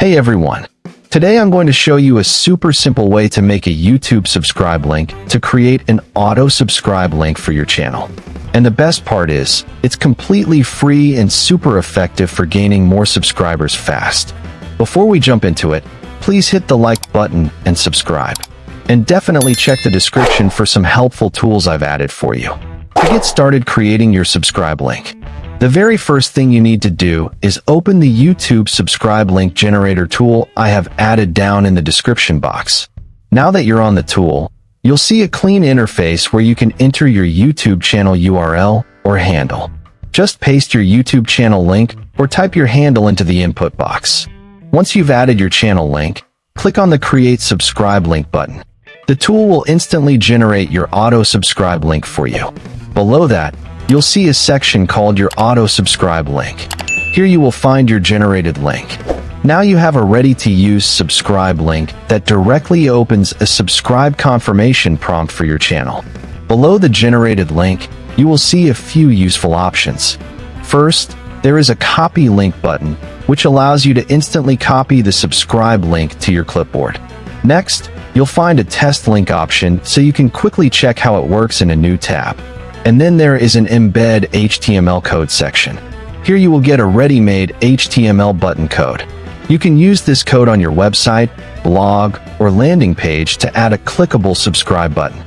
Hey everyone! Today I'm going to show you a super simple way to make a YouTube subscribe link to create an auto-subscribe link for your channel. And the best part is, it's completely free and super effective for gaining more subscribers fast. Before we jump into it, please hit the like button and subscribe. And definitely check the description for some helpful tools I've added for you. To get started creating your subscribe link, the very first thing you need to do is open the YouTube subscribe link generator tool I have added down in the description box. Now that you're on the tool, you'll see a clean interface where you can enter your YouTube channel URL or handle. Just paste your YouTube channel link or type your handle into the input box. Once you've added your channel link, click on the Create Subscribe Link button. The tool will instantly generate your auto-subscribe link for you. Below that, you'll see a section called your auto-subscribe link. Here you will find your generated link. Now you have a ready-to-use subscribe link that directly opens a subscribe confirmation prompt for your channel. Below the generated link, you will see a few useful options. First, there is a copy link button, which allows you to instantly copy the subscribe link to your clipboard. Next, you'll find a test link option so you can quickly check how it works in a new tab. And then there is an embed HTML code section. Here you will get a ready-made HTML button code. You can use this code on your website, blog, or landing page to add a clickable subscribe button.